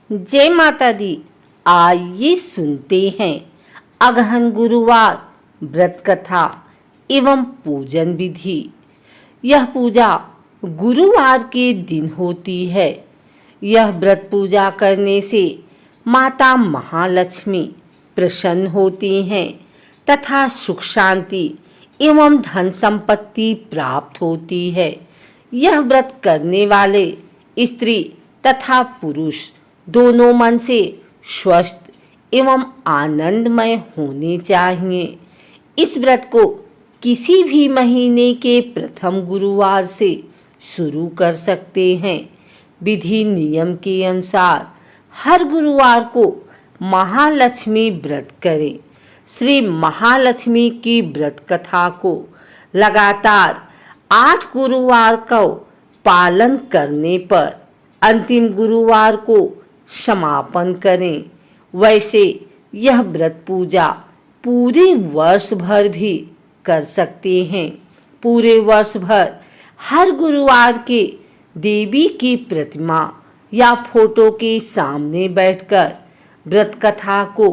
जय माता दी। आइए सुनते हैं अगहन गुरुवार व्रत कथा एवं पूजन विधि। यह पूजा गुरुवार के दिन होती है। यह व्रत पूजा करने से माता महालक्ष्मी प्रसन्न होती हैं तथा सुख शांति एवं धन संपत्ति प्राप्त होती है। यह व्रत करने वाले स्त्री तथा पुरुष दोनों मन से स्वस्थ एवं आनंदमय होने चाहिए। इस व्रत को किसी भी महीने के प्रथम गुरुवार से शुरू कर सकते हैं। विधि नियम के अनुसार हर गुरुवार को महालक्ष्मी व्रत करें। श्री महालक्ष्मी की व्रत कथा को लगातार 8 गुरुवार का पालन करने पर अंतिम गुरुवार को समापन करें। वैसे यह व्रत पूजा पूरे वर्ष भर भी कर सकते हैं। पूरे वर्ष भर हर गुरुवार के देवी की प्रतिमा या फोटो के सामने बैठकर व्रत कथा को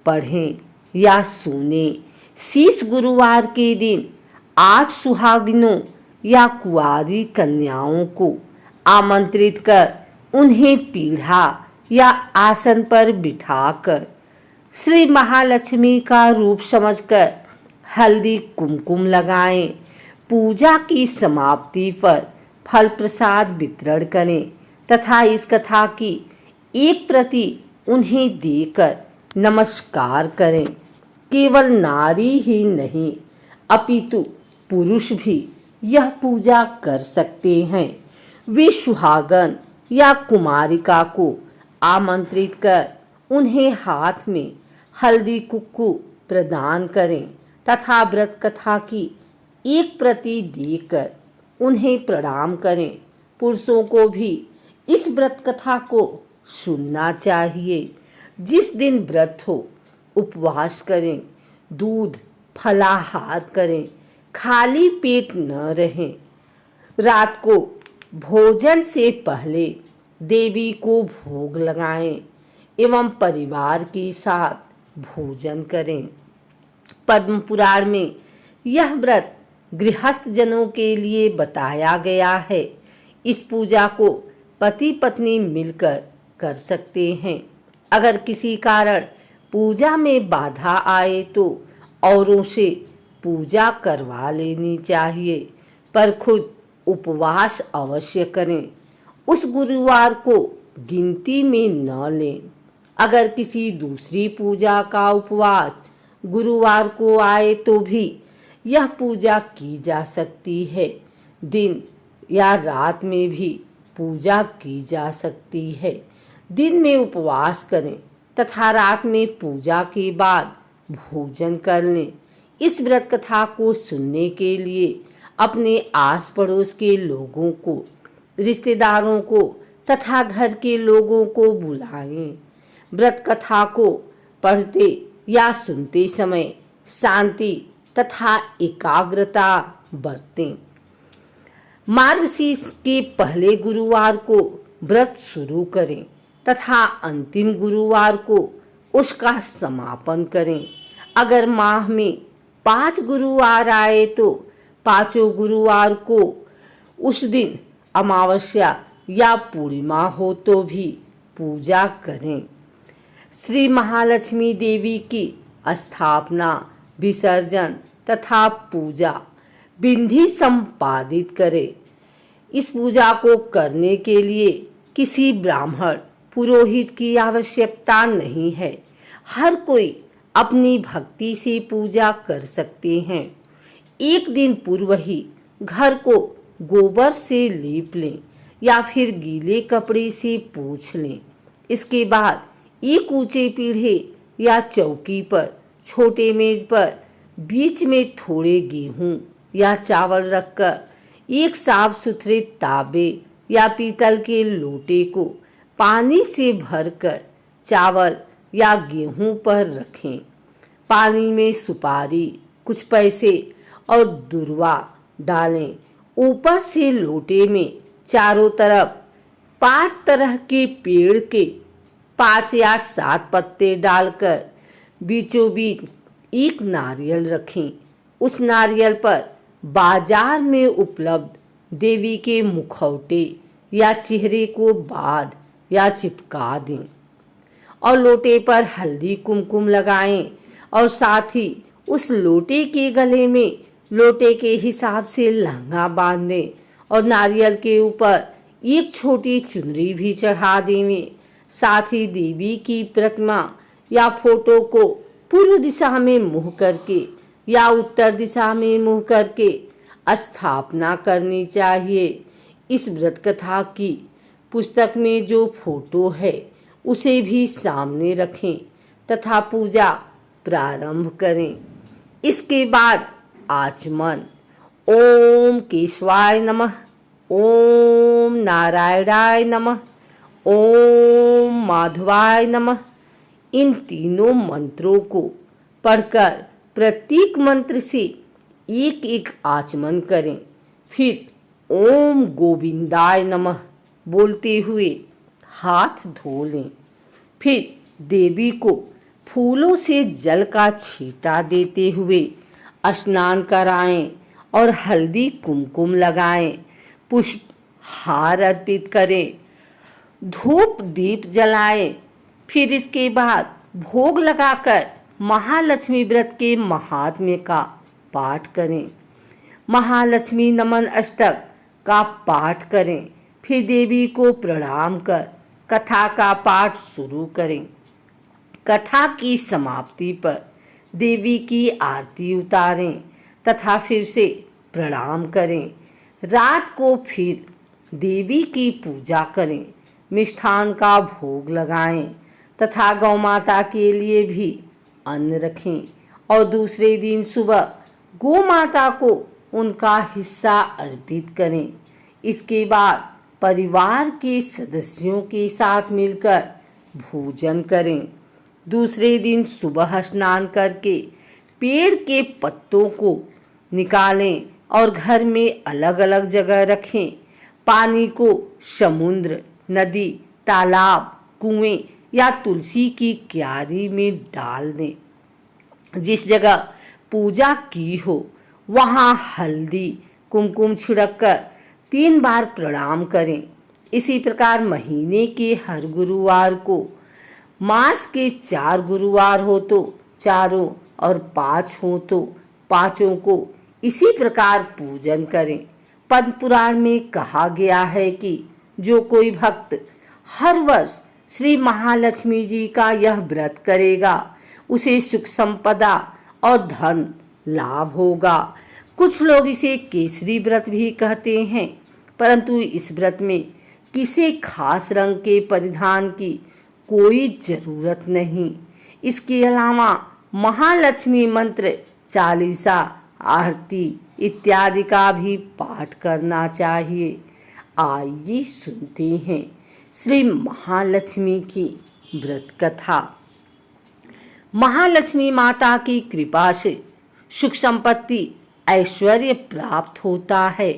पढ़ें या सुनें। शेष गुरुवार के दिन 8 सुहागिनों या कुंवारी कन्याओं को आमंत्रित कर उन्हें पीढ़ा या आसन पर बिठाकर श्री महालक्ष्मी का रूप समझकर हल्दी कुमकुम लगाएं। पूजा की समाप्ति पर फल प्रसाद वितरण करें तथा इस कथा की एक प्रति उन्हें देकर नमस्कार करें। केवल नारी ही नहीं अपितु पुरुष भी यह पूजा कर सकते हैं। वे सुहागन या कुमारिका को आमंत्रित कर उन्हें हाथ में हल्दी कुक्कू प्रदान करें तथा व्रत कथा की एक प्रति देकर उन्हें प्रणाम करें। पुरुषों को भी इस व्रत कथा को सुनना चाहिए। जिस दिन व्रत हो उपवास करें, दूध फलाहार करें, खाली पेट न रहें। रात को भोजन से पहले देवी को भोग लगाएं एवं परिवार के साथ भोजन करें। पद्म पुराण में यह व्रत गृहस्थ जनों के लिए बताया गया है। इस पूजा को पति पत्नी मिलकर कर सकते हैं। अगर किसी कारण पूजा में बाधा आए तो औरों से पूजा करवा लेनी चाहिए, पर खुद उपवास अवश्य करें। उस गुरुवार को गिनती में न लें। अगर किसी दूसरी पूजा का उपवास गुरुवार को आए तो भी यह पूजा की जा सकती है। दिन या रात में भी पूजा की जा सकती है। दिन में उपवास करें तथा रात में पूजा के बाद भोजन कर लें। इस व्रत कथा को सुनने के लिए अपने आस पड़ोस के लोगों को, रिश्तेदारों को तथा घर के लोगों को बुलाएं। व्रत कथा को पढ़ते या सुनते समय शांति तथा एकाग्रता बरतें। मार्गशीर्ष के पहले गुरुवार को व्रत शुरू करें तथा अंतिम गुरुवार को उसका समापन करें। अगर माह में 5 गुरुवार आए तो 5 गुरुवार को उस दिन अमावस्या या पूर्णिमा हो तो भी पूजा करें। श्री महालक्ष्मी देवी की स्थापना, विसर्जन तथा पूजा विधि संपादित करें। इस पूजा को करने के लिए किसी ब्राह्मण पुरोहित की आवश्यकता नहीं है। हर कोई अपनी भक्ति से पूजा कर सकते हैं। एक दिन पूर्व ही घर को गोबर से लीप लें या फिर गीले कपड़े से पोंछ लें। इसके बाद एक ऊंचे पीढ़े या चौकी पर छोटे मेज पर बीच में थोड़े गेहूं या चावल रखकर एक साफ सुथरे तांबे या पीतल के लोटे को पानी से भरकर चावल या गेहूं पर रखें। पानी में सुपारी, कुछ पैसे और दुर्वा डालें। ऊपर से लोटे में चारों तरफ 5 तरह के पेड़ के 5 या 7 पत्ते डालकर बीचों बीच एक नारियल रखें। उस नारियल पर बाजार में उपलब्ध देवी के मुखौटे या चेहरे को बांध या चिपका दें और लोटे पर हल्दी कुमकुम लगाएं और साथ ही उस लोटे के गले में लोटे के हिसाब से लहंगा बांध दें और नारियल के ऊपर एक छोटी चुनरी भी चढ़ा दें। साथ ही देवी की प्रतिमा या फोटो को पूर्व दिशा में मुंह करके या उत्तर दिशा में मुंह करके स्थापना करनी चाहिए। इस व्रत कथा की पुस्तक में जो फोटो है उसे भी सामने रखें तथा पूजा प्रारंभ करें। इसके बाद आचमन ओम केशवाय नमः, ओम नारायणाय नमः, ओम माधवाय नमः, इन तीनों मंत्रों को पढ़कर प्रत्येक मंत्र से एक एक आचमन करें। फिर ओम गोविंदाय नमः बोलते हुए हाथ धो लें। फिर देवी को फूलों से जल का छींटा देते हुए स्नान कराएं और हल्दी कुमकुम लगाएं, पुष्प हार अर्पित करें, धूप दीप जलाएं। फिर इसके बाद भोग लगाकर महालक्ष्मी व्रत के महात्म्य का पाठ करें। महालक्ष्मी नमन अष्टक का पाठ करें। फिर देवी को प्रणाम कर कथा का पाठ शुरू करें। कथा की समाप्ति पर देवी की आरती उतारें तथा फिर से प्रणाम करें। रात को फिर देवी की पूजा करें, मिष्ठान का भोग लगाएं तथा गौ माता के लिए भी अन्न रखें और दूसरे दिन सुबह गौ माता को उनका हिस्सा अर्पित करें। इसके बाद परिवार के सदस्यों के साथ मिलकर भोजन करें। दूसरे दिन सुबह स्नान करके पेड़ के पत्तों को निकालें और घर में अलग अलग जगह रखें। पानी को समुद्र, नदी, तालाब, कुएं या तुलसी की क्यारी में डाल दें। जिस जगह पूजा की हो वहां हल्दी कुमकुम छिड़ककर 3 बार प्रणाम करें। इसी प्रकार महीने के हर गुरुवार को, मास के 4 गुरुवार हो तो चारों और 5 हो तो पांचों को इसी प्रकार पूजन करें। पद्म पुराण में कहा गया है कि जो कोई भक्त हर वर्ष श्री महालक्ष्मी जी का यह व्रत करेगा उसे सुख संपदा और धन लाभ होगा। कुछ लोग इसे केसरी व्रत भी कहते हैं, परंतु इस व्रत में किसी खास रंग के परिधान की कोई जरूरत नहीं। इसके अलावा महालक्ष्मी मंत्र, चालीसा, आरती इत्यादि का भी पाठ करना चाहिए। आइए सुनते हैं श्री महालक्ष्मी की व्रत कथा। महालक्ष्मी माता की कृपा से सुख संपत्ति ऐश्वर्य प्राप्त होता है,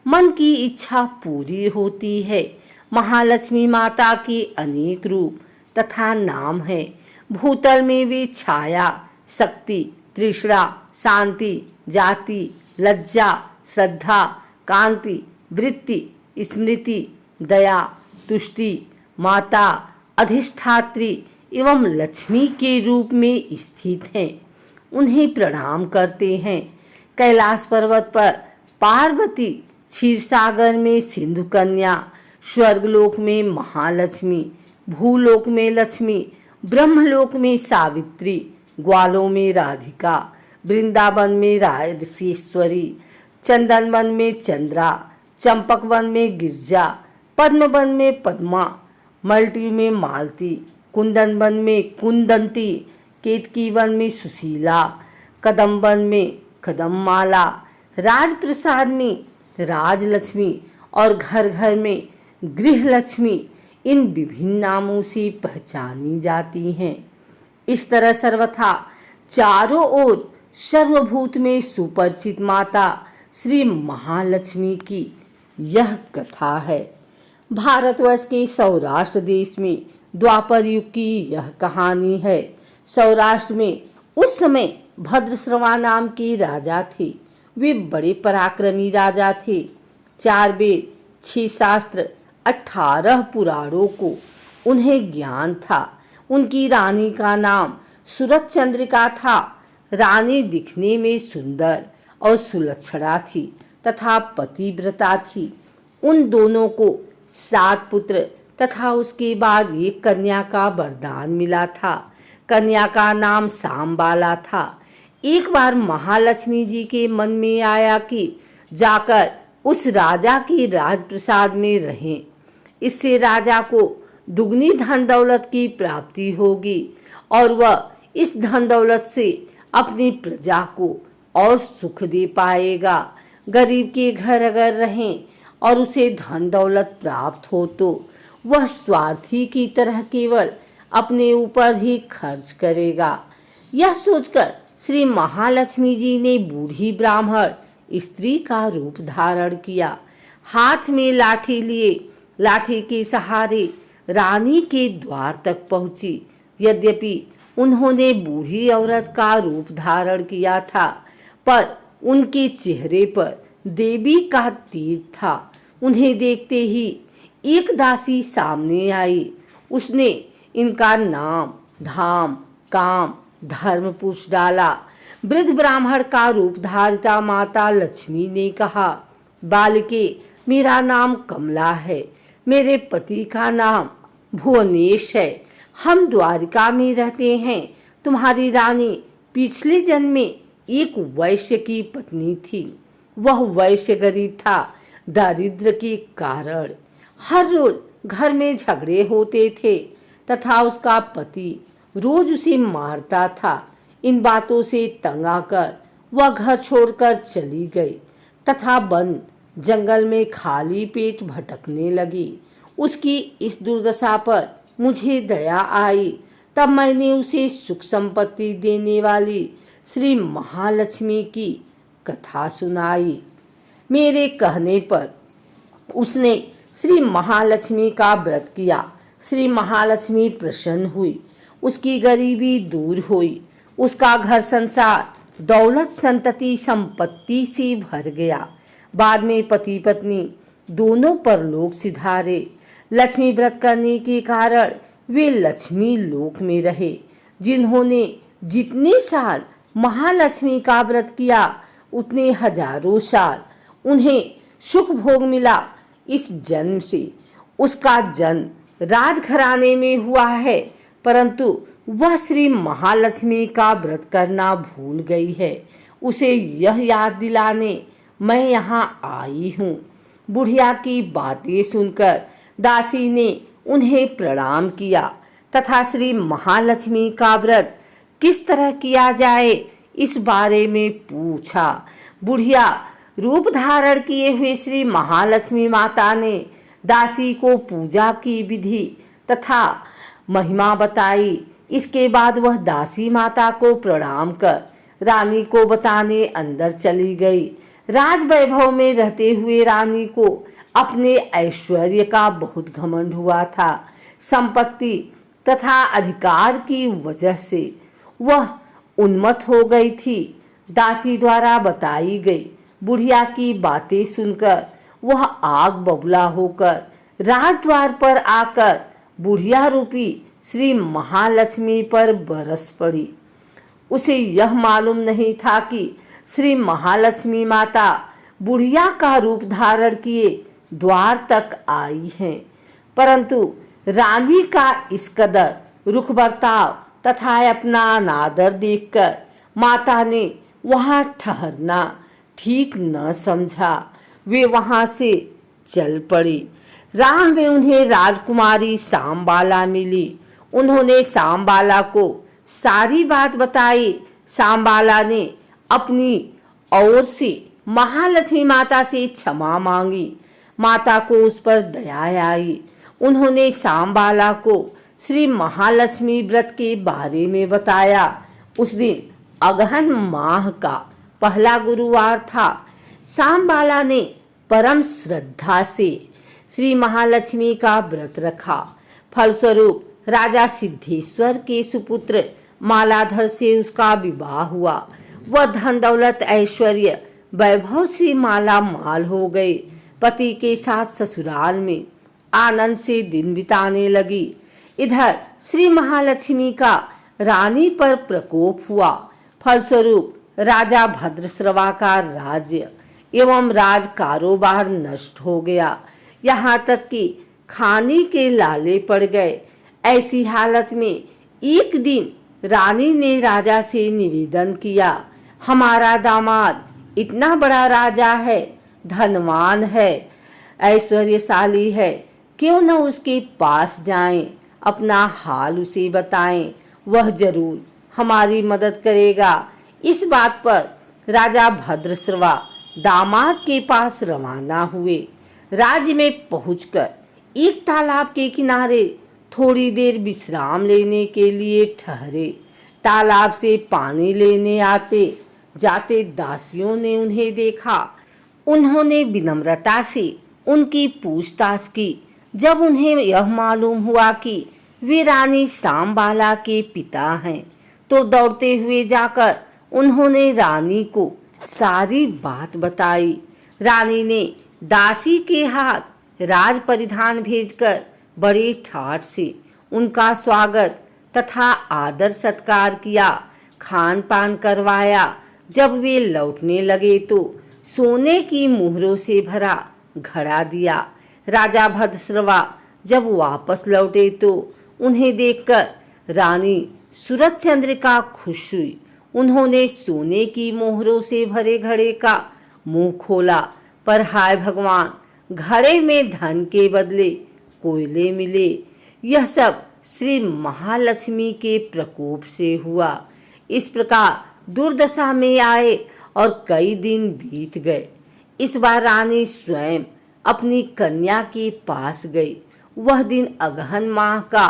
मन की इच्छा पूरी होती है। महालक्ष्मी माता के अनेक रूप तथा नाम है। भूतल में वे छाया, शक्ति, तृष्णा, शांति, जाति, लज्जा, श्रद्धा, कांति, वृत्ति, स्मृति, दया, तुष्टि, माता, अधिष्ठात्री एवं लक्ष्मी के रूप में स्थित हैं। उन्हें प्रणाम करते हैं। कैलाश पर्वत पर पार्वती, क्षीरसागर में सिंधु कन्या, स्वर्गलोक में महालक्ष्मी, भूलोक में लक्ष्मी, ब्रह्मलोक में सावित्री, ग्वालों में राधिका, वृंदावन में राजसेश्वरी, चंदनवन में चंद्रा, चंपकवन में गिरजा, पद्मवन में पद्मा, मल्टी में मालती, कुंदनवन में कुंदंती, केतकीवन में सुशीला, कदम्बन में कदममाला, राजप्रसाद में राजलक्ष्मी और घर घर में गृहलक्ष्मी इन विभिन्न नामों से पहचानी जाती हैं। इस तरह सर्वथा चारों ओर सर्वभूत में सुपरिचित माता श्री महालक्ष्मी की यह कथा है। भारतवर्ष के सौराष्ट्र देश में द्वापर युग की यह कहानी है। सौराष्ट्र में उस समय भद्रश्रवा नाम के राजा थे। वे बड़े पराक्रमी राजा थे। 4 वेद, 6 शास्त्र, 18 पुराणों को उन्हें ज्ञान था। उनकी रानी का नाम सूरत चंद्रिका था। रानी दिखने में सुंदर और सुलक्षणा थी तथा पतिव्रता थी। उन दोनों को 7 पुत्र तथा उसके बाद एक कन्या का वरदान मिला था। कन्या का नाम सांबाला था। एक बार महालक्ष्मी जी के मन में आया कि जाकर उस राजा की राजप्रसाद में रहें। इससे राजा को दुगनी धन दौलत की प्राप्ति होगी और वह इस धन दौलत से अपनी प्रजा को और सुख दे पाएगा। गरीब के घर अगर रहें और उसे धन दौलत प्राप्त हो तो वह स्वार्थी की तरह केवल अपने ऊपर ही खर्च करेगा। यह सोचकर श्री महालक्ष्मी जी ने बूढ़ी ब्राह्मण स्त्री का रूप धारण किया। हाथ में लाठी लिए लाठी के सहारे रानी के द्वार तक पहुंची। यद्यपि उन्होंने बूढ़ी औरत का रूप धारण किया था, पर उनके चेहरे पर देवी का तेज था। उन्हें देखते ही एक दासी सामने आई। उसने इनका नाम, धाम, काम, धर्म पूछ डाला। वृद्ध ब्राह्मण का रूप धारिता माता लक्ष्मी ने कहा, बालिके, मेरा नाम कमला है। मेरे पति का नाम भुवनेश है। हम द्वारिका में रहते हैं। तुम्हारी रानी पिछले जन्म में एक वैश्य की पत्नी थी। वह वैश्य गरीब था। दारिद्र्य के कारण हर रोज घर में झगड़े होते थे तथा उसका पति रोज उसे मारता था। इन बातों से तंग आकर वह घर छोड़कर चली गई तथा वन जंगल में खाली पेट भटकने लगी। उसकी इस दुर्दशा पर मुझे दया आई। तब मैंने उसे सुख संपत्ति देने वाली श्री महालक्ष्मी की कथा सुनाई। मेरे कहने पर उसने श्री महालक्ष्मी का व्रत किया। श्री महालक्ष्मी प्रसन्न हुई। उसकी गरीबी दूर हुई। उसका घर संसार दौलत संतति संपत्ति से भर गया। बाद में पति पत्नी दोनों परलोक सिधारे। लक्ष्मी व्रत करने के कारण वे लक्ष्मी लोक में रहे। जिन्होंने जितने साल महालक्ष्मी का व्रत किया उतने हजारों साल उन्हें सुख भोग मिला। इस जन्म से उसका जन्म राजघराने में हुआ है, परंतु वह श्री महालक्ष्मी का व्रत करना भूल गई है। उसे यह याद दिलाने मैं यहाँ आई हूँ। बुढ़िया की बातें सुनकर दासी ने उन्हें प्रणाम किया तथा श्री महालक्ष्मी का व्रत किस तरह किया जाए इस बारे में पूछा। बुढ़िया रूप धारण किए हुए श्री महालक्ष्मी माता ने दासी को पूजा की विधि तथा महिमा बताई। इसके बाद वह दासी माता को प्रणाम कर रानी को बताने अंदर चली गई। राज वैभव में रहते हुए रानी को अपने ऐश्वर्य का बहुत घमंड हुआ था। संपत्ति तथा अधिकार की वजह से वह उन्मत्त हो गई थी। दासी द्वारा बताई गई बुढ़िया की बातें सुनकर वह आग बबूला होकर राजद्वार पर आकर बुढ़िया रूपी श्री महालक्ष्मी पर बरस पड़ी। उसे यह मालूम नहीं था कि श्री महालक्ष्मी माता बुढ़िया का रूप धारण किए द्वार तक आई हैं, परंतु रानी का इस कदर रुख बर्ताव तथा अपना अनादर देखकर माता ने वहां ठहरना ठीक न समझा। वे वहां से चल पड़ी। राह में उन्हें राजकुमारी सांबाला मिली। उन्होंने सांबाला को सारी बात बताई। सांबाला ने अपनी ओर से महालक्ष्मी माता से क्षमा मांगी। माता को उस पर दया आई। उन्होंने सांबाला को श्री महालक्ष्मी व्रत के बारे में बताया। उस दिन अगहन माह का पहला गुरुवार था। सांबाला ने परम श्रद्धा से श्री महालक्ष्मी का व्रत रखा। फलस्वरूप राजा सिद्धेश्वर के सुपुत्र मालाधर से उसका विवाह हुआ। वह धन दौलत ऐश्वर्य वैभव से माला माल हो गए। पति के साथ ससुराल में आनंद से दिन बिताने लगी। इधर श्री महालक्ष्मी का रानी पर प्रकोप हुआ। फलस्वरूप राजा भद्रश्रवा का राज्य एवं राज कारोबार नष्ट हो गया। यहाँ तक कि खाने के लाले पड़ गए। ऐसी हालत में एक दिन रानी ने राजा से निवेदन किया, हमारा दामाद इतना बड़ा राजा है, धनवान है, ऐश्वर्यशाली है, क्यों न उसके पास जाएं, अपना हाल उसे बताएं, वह जरूर हमारी मदद करेगा। इस बात पर राजा भद्रश्रवा दामाद के पास रवाना हुए। राज्य में पहुंचकर एक तालाब के किनारे थोड़ी देर विश्राम लेने के लिए ठहरे। तालाब से पानी लेने आते जाते दासियों ने उन्हें देखा। उन्होंने विनम्रता से उनकी पूछताछ की। जब उन्हें यह मालूम हुआ कि वे रानी सांबाला के पिता हैं, तो दौड़ते हुए जाकर उन्होंने रानी को सारी बात बताई। रानी ने दासी के हाथ राज परिधान भेजकर बड़े ठाठ से उनका स्वागत तथा आदर सत्कार किया, खान पान करवाया। जब वे लौटने लगे तो सोने की मुहरों से भरा घड़ा दिया। राजा भद्रश्रवा जब वापस लौटे तो उन्हें देखकर रानी सूरजचंद्रिका खुश हुई। उन्होंने सोने की मोहरों से भरे घड़े का मुंह खोला, पर हाय भगवान, घड़े में धन के बदले कोयले मिले। यह सब श्री महालक्ष्मी के प्रकोप से हुआ। इस प्रकार दुर्दशा में आए और कई दिन बीत गए। इस बार रानी स्वयं अपनी कन्या के पास गई। वह दिन अगहन माह का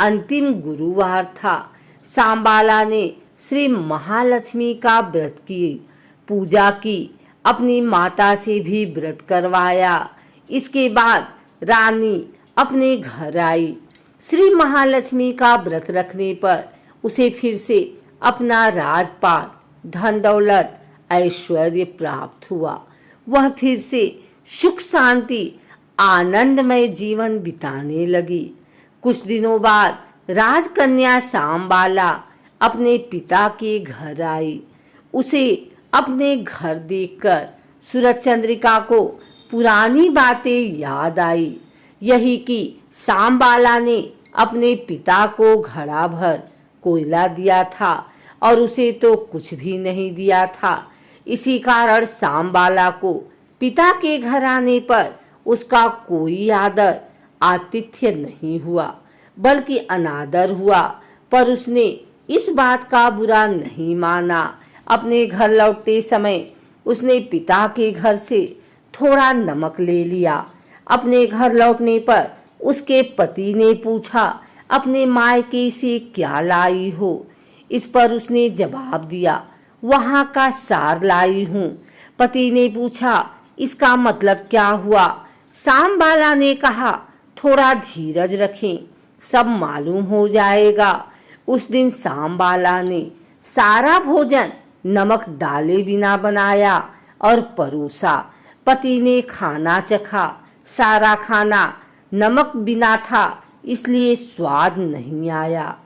अंतिम गुरुवार था। सांबाला ने श्री महालक्ष्मी का व्रत की पूजा की, अपनी माता से भी व्रत करवाया। इसके बाद रानी अपने घर आई। श्री महालक्ष्मी का व्रत रखने पर उसे फिर से अपना राजपाट, धन दौलत, ऐश्वर्य प्राप्त हुआ। वह फिर से सुख शांति आनंदमय जीवन बिताने लगी। कुछ दिनों बाद राजकन्या सांबाला अपने पिता के घर आई। उसे अपने घर देखकर सूरजचंद्रिका को पुरानी बातें याद आई। यही कि सांबाला ने अपने पिता को घड़ा भर कोयला दिया था और उसे तो कुछ भी नहीं दिया था। इसी कारण सांबाला को पिता के घर आने पर उसका कोई आदर आतिथ्य नहीं हुआ, बल्कि अनादर हुआ। पर उसने इस बात का बुरा नहीं माना। अपने घर लौटते समय उसने पिता के घर से थोड़ा नमक ले लिया। अपने घर लौटने पर उसके पति ने पूछा, अपने मायके से क्या लाई हो? इस पर उसने जवाब दिया, वहाँ का सार लाई हूँ। पति ने पूछा, इसका मतलब क्या हुआ? सांबाला ने कहा, थोड़ा धीरज रखें, सब मालूम हो जाएगा। उस दिन सांबाला ने सारा भोजन नमक डाले बिना बनाया और परोसा। पति ने खाना चखा। सारा खाना नमक बिना था, इसलिए स्वाद नहीं आया।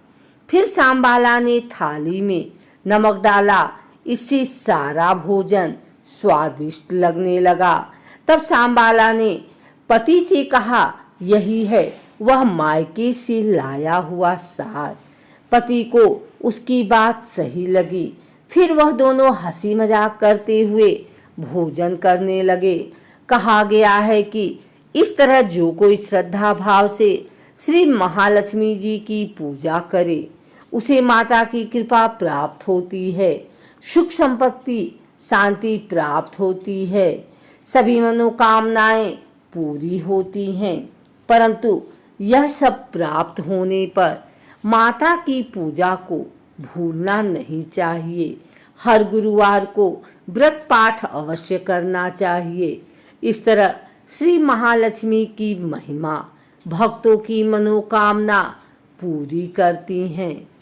फिर सांबाला ने थाली में नमक डाला, इससे सारा भोजन स्वादिष्ट लगने लगा। तब सांबाला ने पति से कहा, यही है वह मायके से लाया हुआ सार। पति को उसकी बात सही लगी। फिर वह दोनों हंसी मजाक करते हुए भोजन करने लगे। कहा गया है कि इस तरह जो कोई श्रद्धा भाव से श्री महालक्ष्मी जी की पूजा करे, उसे माता की कृपा प्राप्त होती है, सुख संपत्ति शांति प्राप्त होती है, सभी मनोकामनाएं पूरी होती हैं। परंतु यह सब प्राप्त होने पर माता की पूजा को भूलना नहीं चाहिए। हर गुरुवार को व्रत पाठ अवश्य करना चाहिए। इस तरह श्री महालक्ष्मी की महिमा, भक्तों की मनोकामना पूरी करती हैं।